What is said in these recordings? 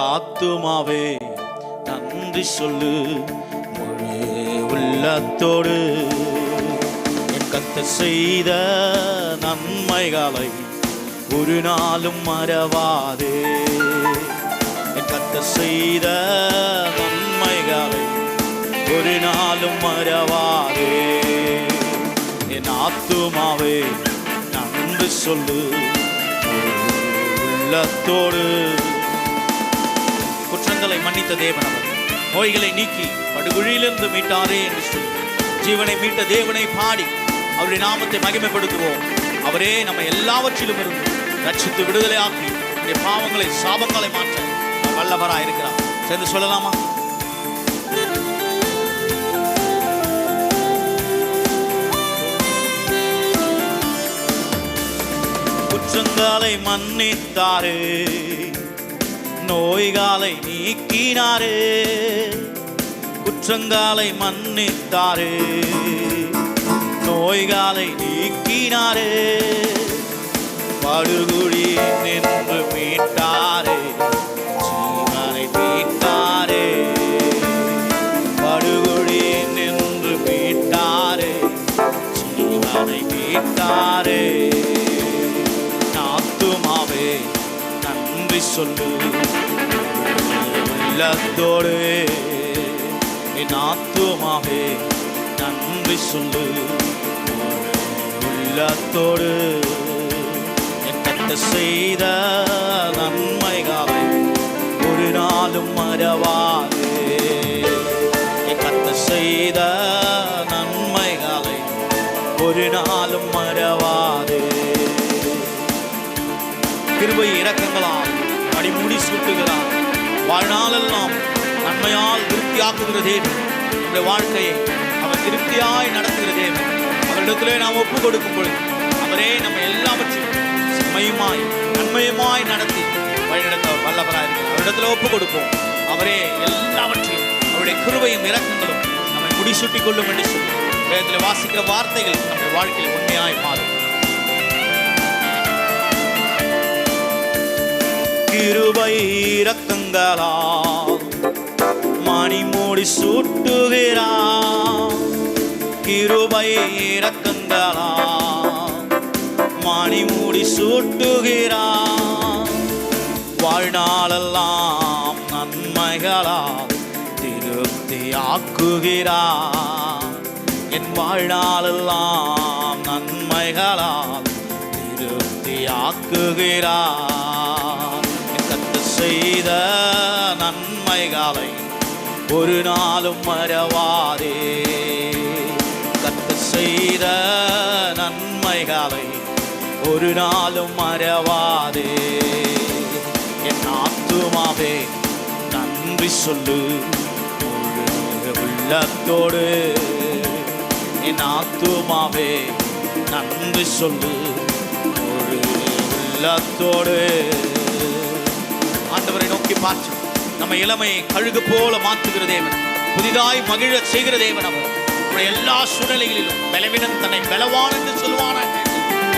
ஆத்துமாவே நன்றி சொல்லு முழு உள்ளத்தோடு. என் கர்த்தர் செய்த நன்மைகளை ஒரு நாளும் மறவாதே. என் கர்த்தர் செய்த நன்மைகளை ஒரு நாளும் மறவாதே. என் ஆத்துமாவே நன்றி சொல்லு உள்ளத்தோடு. குற்றங்களை மன்னித்த தேவன் அவர், நோய்களை நீக்கி படுகுழியிலிருந்து மீட்டாரே என்று சொல்லி ஜீவனை மீட்ட தேவனை பாடி அவருடைய நாமத்தை மகிமைப்படுத்துவோம். அவரே நம்ம எல்லாவற்றிலும் இருந்து ரட்சித்து விடுதலையாக்கி நம்முடைய பாவங்களை சாபங்களை மாற்ற வல்லவராய் இருக்கிறார். சேர்ந்து சொல்லலாமா? குற்றங்களை மன்னித்தாரே, நோய்களை நீக்கினாரே. குற்றங்களை மன்னித்தாரே, நோய்களை நீக்கினாரே. படுகுழி நின்று மீட்டாரே, ஜீவனை மீட்டாரே. படுகுழி நின்று மீட்டாரே, ஜீவனை மீட்டாரே. ஆத்துமாவே நன்றி சொல்லு உள்ளத்தோடு. என் ஆத்துமாவே நன்றி சொல்லு உள்ளத்தோடு. என் கர்த்தர் செய்த நன்மைகளை ஒரு நாளும் மறவாதே. என் கர்த்தர் செய்த நன்மைகளை ஒரு நாளும் மறவாதே. கிருபை இரக்கங்களால் அடிமுடி சூட்டுகிறார். வாழ்நாளெல்லாம் நன்மையால் திருப்தியாக்குகிற தேவன். நம்முடைய வாழ்க்கையை அவர் திருப்தியாய் நடத்துகிற தேவன். அவரிடத்திலே நாம் ஒப்பு கொடுக்கும் பொழுது அவரே நம்ம எல்லாவற்றையும் செம்மையுமாய் நன்மையுமாய் நடத்தி வழிநடத்த வல்லவராக இருக்கிறார். அவரிடத்துல ஒப்பு கொடுப்போம். அவரே எல்லாவற்றையும் அவருடைய கிருபையும் இரக்கங்களும் நம்மை முடிசூட்டி கொள்ளும் என்று சொல்லி வேதத்தில் வாசிக்கிற வார்த்தைகள் நம்முடைய வாழ்க்கையில் உண்மையாய் மாறும். கிருபை இரக்கங்களால் மணிமுடி சூட்டுகிறார். கிருபை இரக்கங்களால் மணிமுடி சூட்டுகிறார். வாழ்நாளெல்லாம் நன்மைகளால் திருப்தியாக்குகிறார். என் வாழ்நாளெல்லாம் நன்மைகளால் திருப்தியாக்குகிறார். என் கர்த்தர் செய்த நன்மைகளை ஒரு நாளும் மறவாதே. கர்த்தர் செய்த நன்மைகளை ஒரு நாளும் மறவாதே. என் ஆத்துமாவே நன்றி சொல்லு உள்ளத்தோடு. என் ஆத்துமாவே நன்றி சொல்லு உள்ளத்தோடு. ஆண்டவரை நோக்கி பார்த்து நம்ம இளமையை கழுகு போல மாற்றுகிற தேவன், புதிதாய் மகிழ செய்கிற தேவன். அவர் நம்முடைய எல்லா சூழ்நிலைகளிலும் பலவீனம் தன்னை பலவான் என்று சொல்வான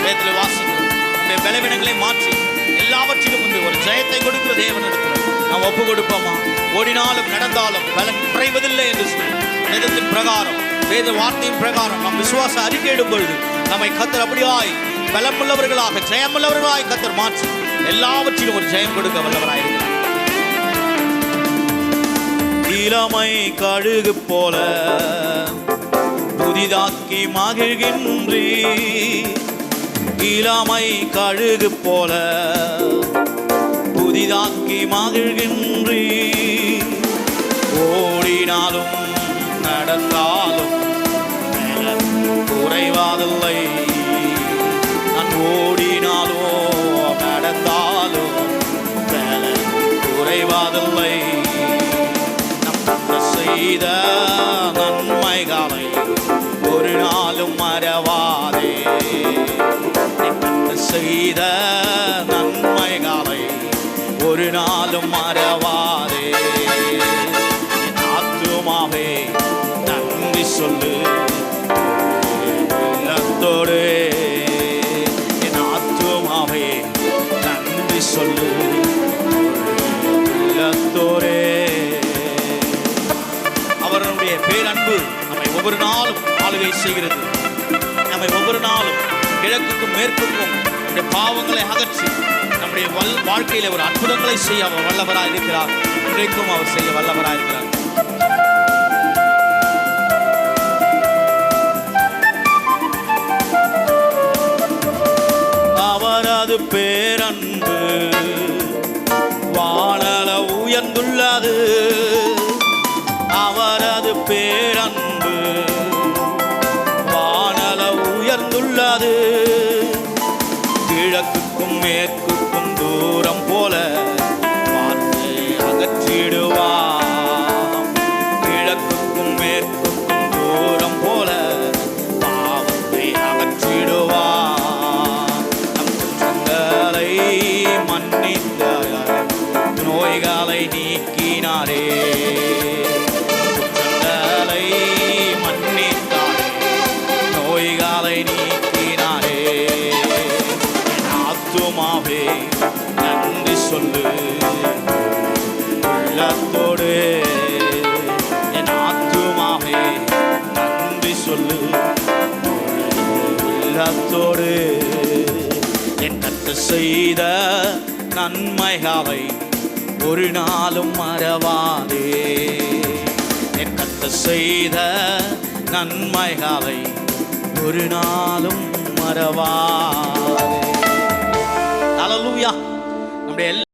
வேதத்தில் வாசிக்கிறோம். நம்முடைய பலவீனங்களை மாற்றி எல்லாவற்றிலும் வந்து ஒரு ஜெயத்தை கொடுக்கிற தேவன் இருக்கிறோம். நாம் ஒப்பு கொடுப்போமா? ஓடினாலும் நடந்தாலும் பலன் குறைவதில்லை என்று சொல்லி வேதத்தின் பிரகாரம், வேத வார்த்தையின் பிரகாரம் நாம் விசுவாச அறிக்கையிடும் பொழுது நம்மை கர்த்தர் அப்படியாய் பலமுள்ளவர்களாக ஜெயமுள்ளவர்களாய் கர்த்தர் மாற்றி எல்லாவற்றிலும் ஒரு ஜெயம் கொடுக்க வல்லவராயிருக்கிறார். இளமை கழுகு போல புதிதாக்கி மகிழ்கின்றீ. இளமை கழுகு போல புதிதாக்கி மகிழ்கின்றீ. ஓடினாலும் நடந்தாலும் குறைவாதில்லை. நான் ஓடினாலோ நடந்தாலும் குறைவாதில்லை. செய்த நன்மைகளை ஒரு நாளும் மறவாதே. செய்த நன்மைகளை ஒரு நாளும் மறவாதே. என் ஆத்துமாவே நன்றி சொல்லு உள்ளத்தோடு. என் ஆத்துமாவே நன்றி சொல்லு கிரியை செய்கிறது. நம்மை ஒவ்வொரு நாளும் கிழக்குக்கும் மேற்குக்கும் நம்முடைய பாவங்களை அகற்றி நம்முடைய வாழ்க்கையில ஒரு அற்புதங்களை செய்ய அவர் வல்லவராய் இருக்கிறார். இன்றைக்கும் அவர் செய்ய வல்லவராய் இருக்கிறார். அவரது பேரன்பு வானள உயர்ந்துள்ளது. அவரது பேரன்பு வானள உயர்ந்துள்ளது. கிழக்குக்கும் மேற்குக்கும் தூரம் போல வார்த்தை அகற்றிடுவார். கிழக்குக்கும் மேற்குக்கும் தூரம் போல பாவத்தை அகற்றிடுவார். நம் குற்றங்களை மன்னித்தார், நோய்களை நீக்கினாரே. குற்றங்களை மன்னித்தாரே, நோய்களை நீக்கினாரே. என் ஆத்துமாவே நன்றி சொல்லு உள்ளத்தோடு. என் ஆத்துமாவே நன்றி சொல்லு உள்ளத்தோடு. என் கர்த்தர் செய்த நன்மைகளை ஒரு நாளும் மறவாதே. என் கர்த்தர் செய்த நன்மைகளை ஒரு நாளும் மறவாதே. அல்லேலூயா. நம்முடைய